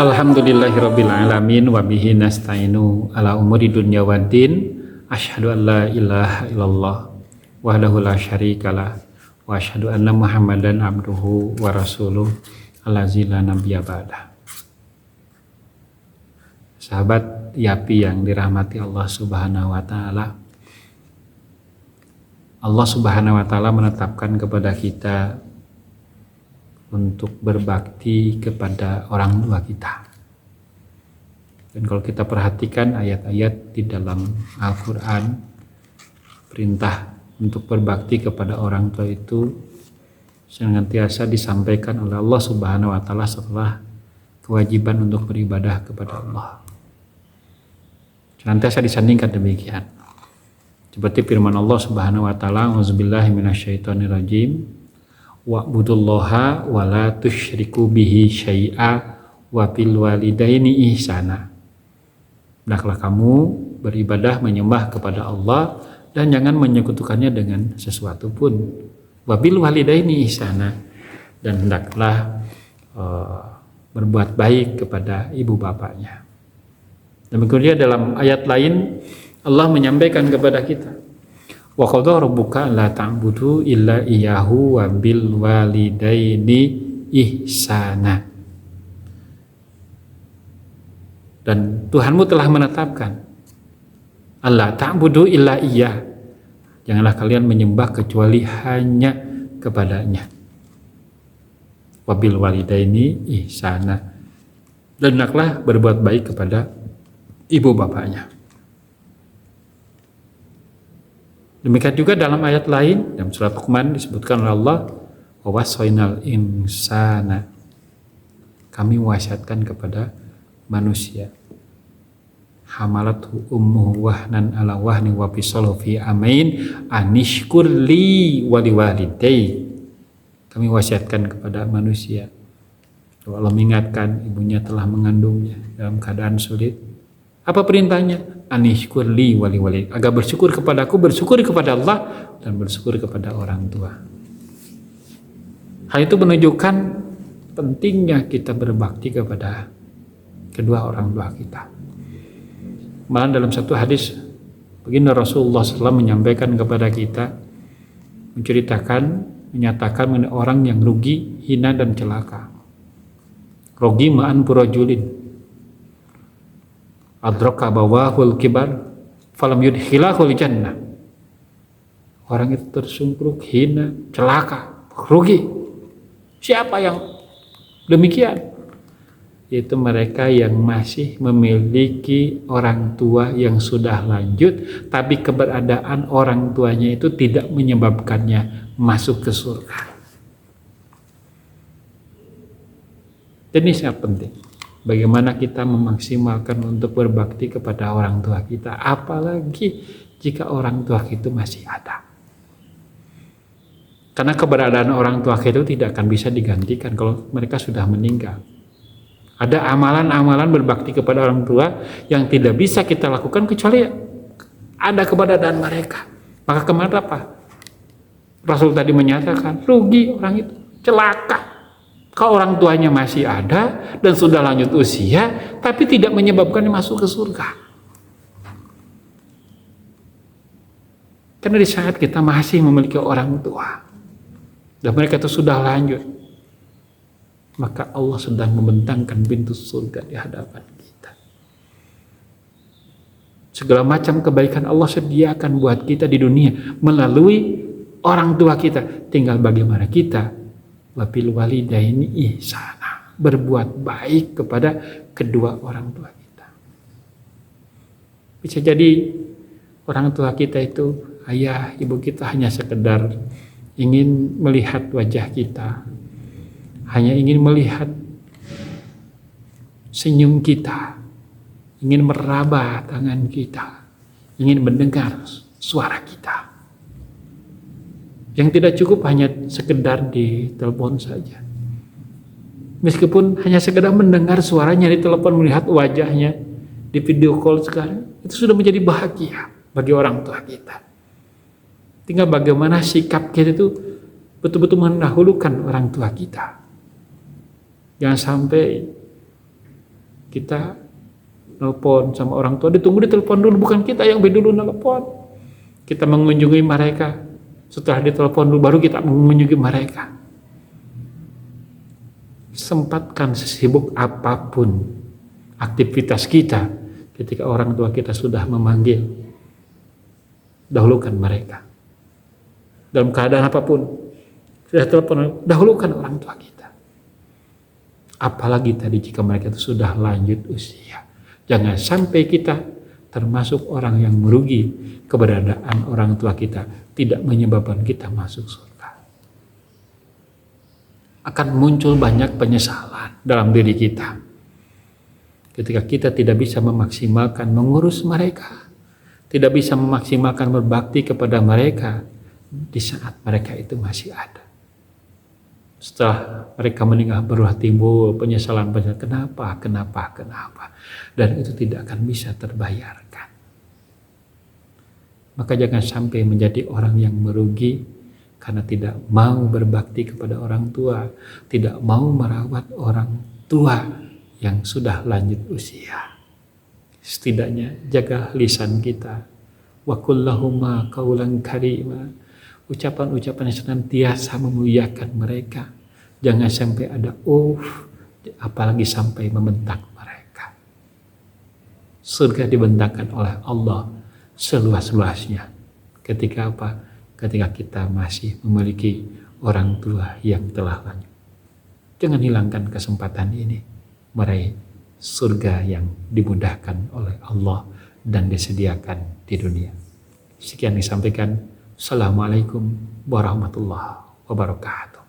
Alhamdulillahirabbil alamin wa bihi nasta'inu ala umuri dunya waddin. Asyhadu an la ilaha illallah wahdahu la syarikalah wa asyhadu anna Muhammadan abduhu wa rasuluh allazi la nabiyya ba'dah. Sahabat Yapi yang dirahmati Allah Subhanahu wa taala. Allah Subhanahu wa taala menetapkan kepada kita untuk berbakti kepada orang tua kita. Dan kalau kita perhatikan ayat-ayat di dalam Al-Quran, perintah untuk berbakti kepada orang tua itu senantiasa disampaikan oleh Allah Subhanahu wa taala setelah kewajiban untuk beribadah kepada Allah. Senantiasa disandingkan demikian. Seperti firman Allah Subhanahu wa taala, "Auzubillahi minasyaitonirrajim. Wa'budullaha wa la tusyriku bihi syai'a wa bil walidaini ihsana." Hendaklah kamu beribadah menyembah kepada Allah dan jangan menyekutukannya dengan sesuatu pun. Wa bil walidaini ihsana, dan hendaklah berbuat baik kepada ibu bapaknya. Dan kemudian dalam ayat lain Allah menyampaikan kepada kita, wa qadha rabbuka la ta'budu illa iyyahu wa bil walidaini ihsana. Dan Tuhanmu telah menetapkan Allah ta'budu illa iyyah, janganlah kalian menyembah kecuali hanya kepadanya. Wa bil walidaini ihsana, dan hendaklah berbuat baik kepada ibu bapaknya. Demikian juga dalam ayat lain dalam surat Luqman disebutkan oleh Allah, wa wasainal insana, kami wasiatkan kepada manusia, hamalathu ummuhu wahnan ala wahni wa fisaluhu fi amain anishkur li wa liwalidayk. Kami wasiatkan kepada manusia, Allah mengingatkan ibunya telah mengandungnya dalam keadaan sulit. Apa perintahnya? Anishkur li wa liwalidayk, agar bersyukur kepadaku, bersyukur kepada Allah, dan bersyukur kepada orang tua. Hal itu menunjukkan pentingnya kita berbakti kepada kedua orang tua kita. Malah dalam satu hadis begini Rasulullah SAW menyampaikan kepada kita, menyatakan mengenai orang yang rugi, hina dan celaka. Rogi ma'an purajulin adraka bawahul kibar falam yudkhilahul jannah. Orang itu tersungkruk, hina, celaka, rugi. Siapa yang demikian? Yaitu mereka yang masih memiliki orang tua yang sudah lanjut, tapi keberadaan orang tuanya itu tidak menyebabkannya masuk ke surga. Dan ini sangat penting. Bagaimana kita memaksimalkan untuk berbakti kepada orang tua kita, apalagi jika orang tua itu masih ada. Karena keberadaan orang tua kita itu tidak akan bisa digantikan kalau mereka sudah meninggal. Ada amalan-amalan berbakti kepada orang tua yang tidak bisa kita lakukan kecuali ada keberadaan mereka. Maka kemana apa? Rasul tadi menyatakan, rugi orang itu, celaka. Kalau orang tuanya masih ada dan sudah lanjut usia, tapi tidak menyebabkannya masuk ke surga. Karena di saat kita masih memiliki orang tua dan mereka itu sudah lanjut, maka Allah sedang membentangkan pintu surga di hadapan kita. Segala macam kebaikan Allah sediakan buat kita di dunia melalui orang tua kita. Tinggal bagaimana kita wabil walidaini ihsana, berbuat baik kepada kedua orang tua kita. Bisa jadi orang tua kita itu, ayah, ibu kita hanya sekedar ingin melihat wajah kita, hanya ingin melihat senyum kita, ingin meraba tangan kita, ingin mendengar suara kita. Yang tidak cukup hanya sekedar di telepon saja. Meskipun hanya sekedar mendengar suaranya di telepon, melihat wajahnya di video call sekarang, itu sudah menjadi bahagia bagi orang tua kita. Tinggal bagaimana sikap kita itu betul-betul mendahulukan orang tua kita. Jangan sampai Kita nelpon sama orang tua, ditunggu ditelepon dulu, bukan kita yang dulu nelpon. Kita mengunjungi mereka, setelah ditelepon dulu baru kita mengunjungi mereka. Sempatkan sesibuk apapun aktivitas kita, ketika orang tua kita sudah memanggil, dahulukan mereka. Dalam keadaan apapun, sudah telepon, dahulukan orang tua kita. Apalagi tadi jika mereka itu sudah lanjut usia. Jangan sampai kita termasuk orang yang merugi keberadaan orang tua kita, tidak menyebabkan kita masuk surga. Akan muncul banyak penyesalan dalam diri kita ketika kita tidak bisa memaksimalkan mengurus mereka, tidak bisa memaksimalkan berbakti kepada mereka di saat mereka itu masih ada. Setelah mereka meninggal barulah timbul penyesalan, kenapa. Dan itu tidak akan bisa terbayarkan. Maka jangan sampai menjadi orang yang merugi karena tidak mau berbakti kepada orang tua, tidak mau merawat orang tua yang sudah lanjut usia. Setidaknya jaga lisan kita. Wa kullahuma qaulan karima. Ucapan-ucapan yang senantiasa memuliakan mereka. Jangan sampai ada apalagi sampai membentak mereka. Surga dibentangkan oleh Allah seluas-luasnya. Ketika apa? Ketika kita masih memiliki orang tua yang telah lanjut. Jangan hilangkan kesempatan ini meraih surga yang dimudahkan oleh Allah dan disediakan di dunia. Sekian disampaikan. Assalamualaikum warahmatullahi wabarakatuh.